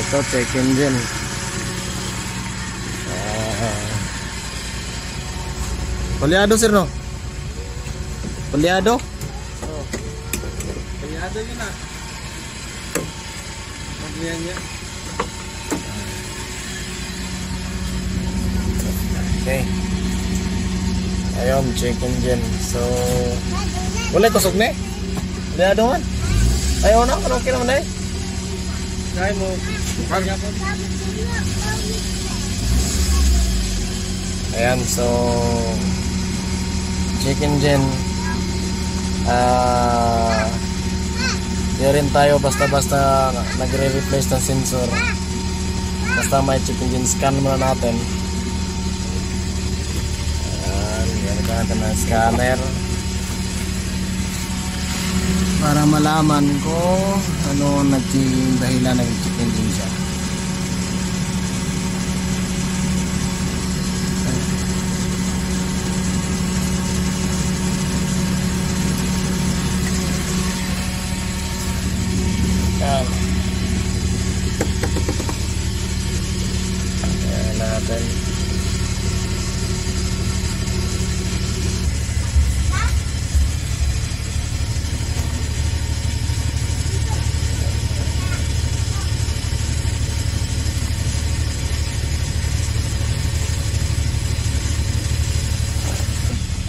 Ito, check engine. Palyado sir, no? Palyado? Oh. Palyado yun ah. Magniyan niya. Okay. Ayun, check engine. So, wala kusog na eh. Palyado man. Ayaw na, okay naman na eh. Kaya mo. Kaya mo. Ayan, so check engine. Di rin tayo basta-basta nagre-replace ng sensor. Basta may check engine, scan muna natin. Ayan, gamit natin ng scanner para malaman kung ano naging dahilan ng check engine siya. Ayan natin.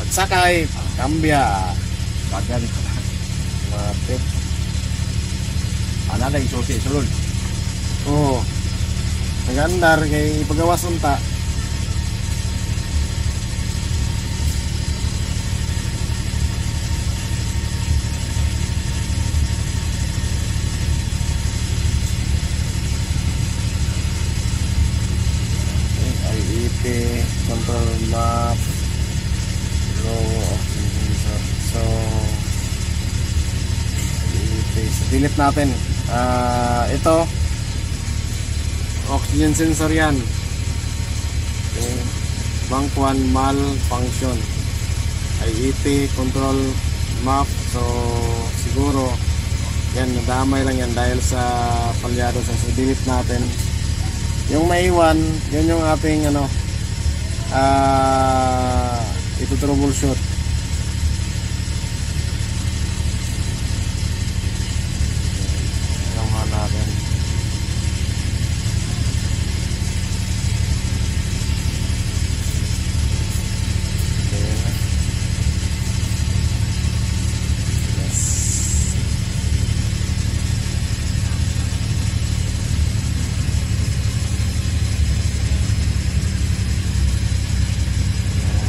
Pagsakay, kambya. Bagal. Mapit. Ano na yung susi, sulod. Oo. Nagandar kay pagawas unta. IEP, control map, low oxygen sensor. So, IEP. So, delete natin. Ito oxygen sensor yan. Okay. Bank 1 malfunction. IEP control map. So siguro yan, nadamay lang yan dahil sa palyado. So delete natin. Yung maiwan, yun yung ating ano, ito troubleshoot. Natin. Yes.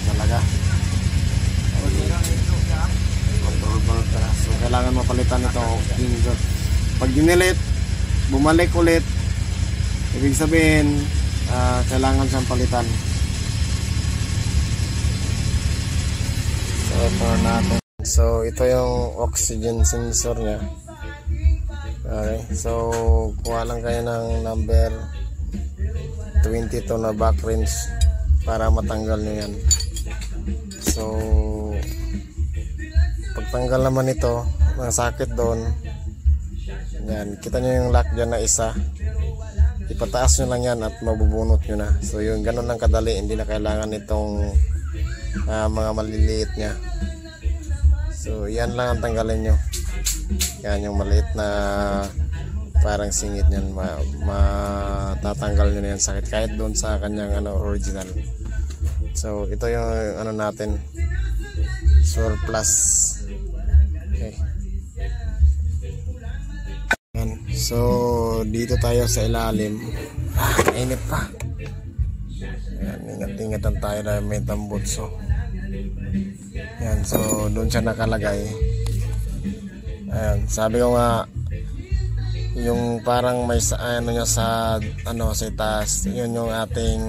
Talaga. Control valve na. So kailangan mapalitan ito oxygen. Pag dinilit, bumalik ulit, ibig sabihin kailangan siyang palitan. So ito natin. So ito yung oxygen sensor nya. Okay, so kuha lang kayo ng number 22 na back range para matanggal nyo yan. So pagtanggal naman ito ng sakit doon, yan, kita nyo yung lock dyan na isa, ipataas nyo lang yan at mabubunot nyo na. So yung ganun lang kadali, hindi na kailangan itong mga maliliit nya. So yan lang ang tanggalin nyo. Yan yung maliit na parang singit nyan, matatanggal nyo na yan sakit kahit doon sa kanyang original. So ito yung ano natin, surplus. Okay. So dito tayo sa ilalim. Init pa. Yan, ingat-ingatan tayo dahil may tambutso. Yan, so doon siya nakalagay. Ayan, sabi ko nga yung parang may ano niya sa sa itaas, yun yung ating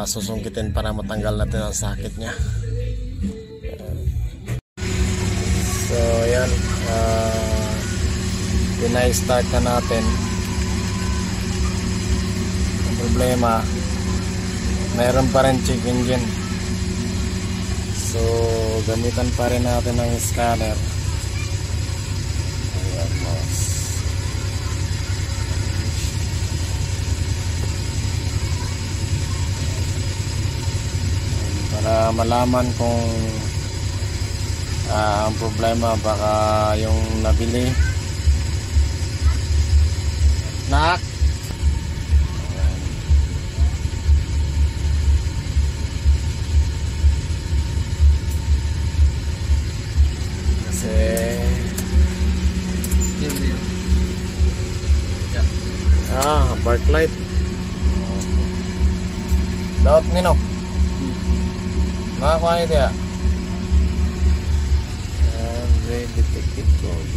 susungkitin para matanggal natin ang sakit niya. So yan, pinay-start na natin. Ang problema, mayroon pa rin check engine. So gamitan pa rin natin ng scanner. Ayan, mouse. malaman kung ang problema baka yung nabili nak. Kasi park light dapat nino makakuha ito ya. And detective code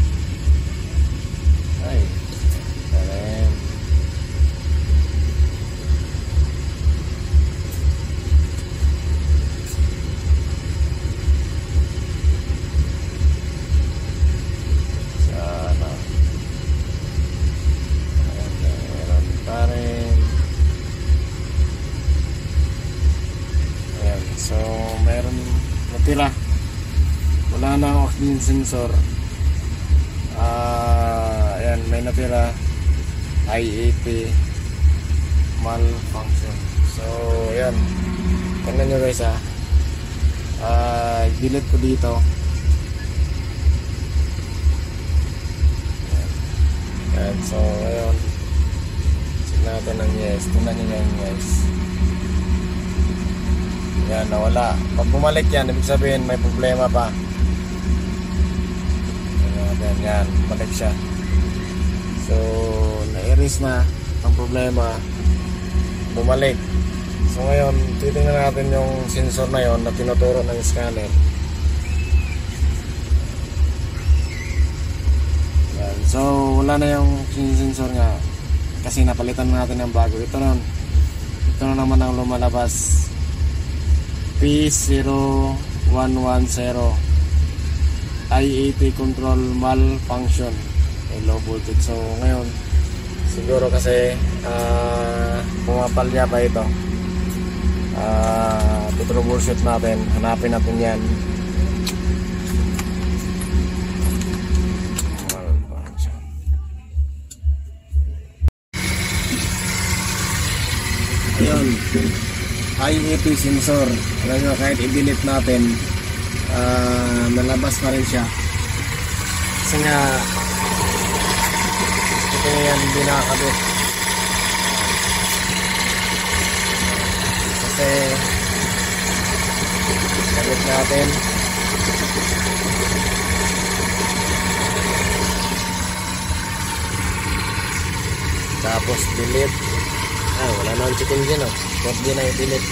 ay karen sana meron pa rin. Ayan, so meron natira, wala na ang oxygen sensor. Ayan, may natira I-80 malfunction. So ayan, tingnan nyo guys delete ko dito. Ayan, so ayun, natin ng yes. Tingnan nyo yan guys. Yan, nawala. Pag bumalik yan, ibig sabihin may problema pa. Yan, balik siya. So na-erase na ang problema, bumalik. So ngayon, titingnan natin yung sensor na yon na tinuturo ng scanner. Yan. So wala na yung sensor nga kasi napalitan natin ng bago. Ito na naman ang lumalabas, P0110 I-80 control malfunction, low voltage. So ngayon siguro kasi pumapalya pa ito, troubleshoot natin, hanapin natin yan. Ayun, I-80 sensor. Alam nyo, kahit i-delete natin, nalabas pa rin siya. Kasi nga ito yan, hindi nakakabit. Kasi kabit natin. Tapos delete. Wala na ang chicken dyan, huwag din na i-delete.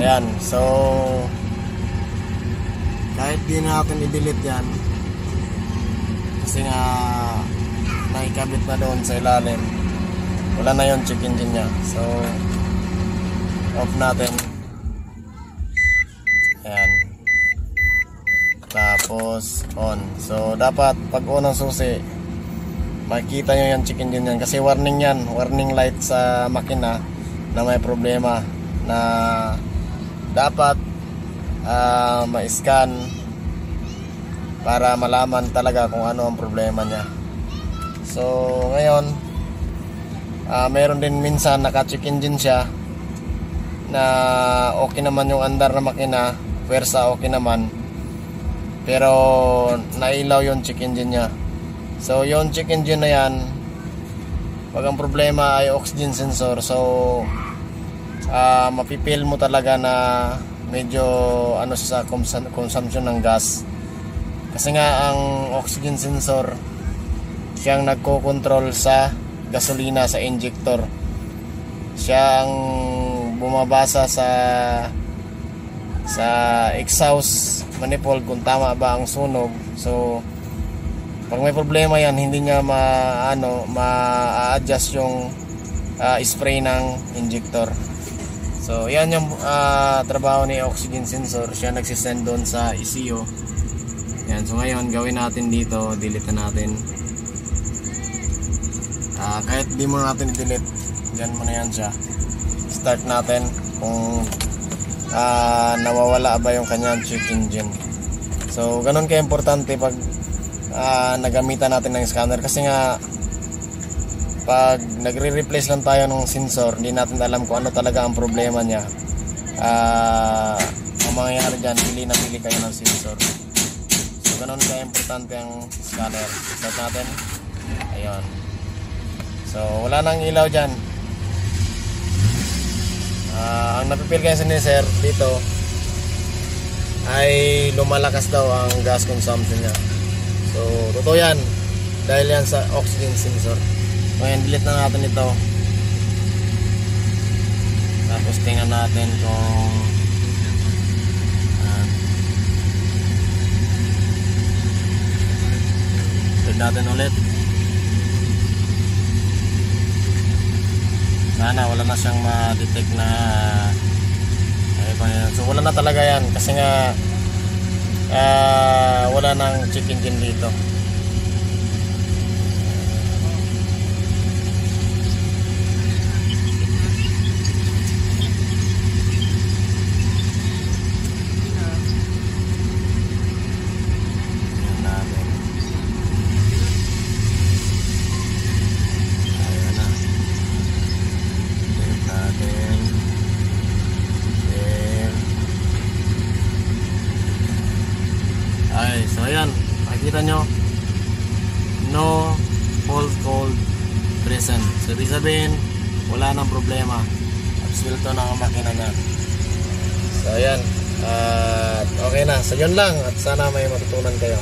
Ayan, so kahit di natin i-delete yan kasi nga naikabit na doon sa ilalim, wala na yung check engine nya. So off natin. Ayan, tapos on. So dapat pag on ang susi, makikita nyo yung check engine yan kasi warning yan, warning light sa makina na may problema, na dapat ma-scan para malaman talaga kung ano ang problema niya. So ngayon meron din minsan naka-check engine siya na okay naman yung andar na makina, pwersa okay naman, pero nailaw yung check engine niya. So yung check engine na yan, pag ang problema ay oxygen sensor, so mapipil mo talaga na medyo ano sa consumption ng gas. Kasi nga ang oxygen sensor siyang nagko-control sa gasolina, sa injector. Siya ang bumabasa sa exhaust manifold kung tama ba ang sunog. So pag may problema yan, hindi niya ma-adjust yung spray ng injector. So yan yung trabaho ni oxygen sensor. Siya nagsisend doon sa ECU. Yan, so ngayon gawin natin dito, delete na natin. Kahit di mo natin i-delete, dyan mo na yan siya. i-start natin kung nawawala ba yung kanyang check engine. So ganun ka-importante pag nagamitan natin ng scanner, kasi nga pag nagre-replace lang tayo ng sensor, hindi natin alam kung ano talaga ang problema niya. Ang mangyayari dyan, pili na pili kayo ng sensor. So ganun ka-importante ang scanner. Start natin. Ayun. So wala nang ilaw dyan. Ang napipil kayo sa sensor dito ay lumalakas daw ang gas consumption niya. So totoo yan, dahil yan sa oxygen sensor. Ngayon delete na natin ito, tapos tingnan natin kung delete natin ulit. Sana wala na siyang ma-detect na so wala na talaga yan, kasi nga wala nang check engine dito. So ayan, makikita nyo, no fault code present. So ibig sabihin, wala nang problema, absuelto na ang makina niya. So ayan, okay na. So yun lang, at sana may matutunan kayo.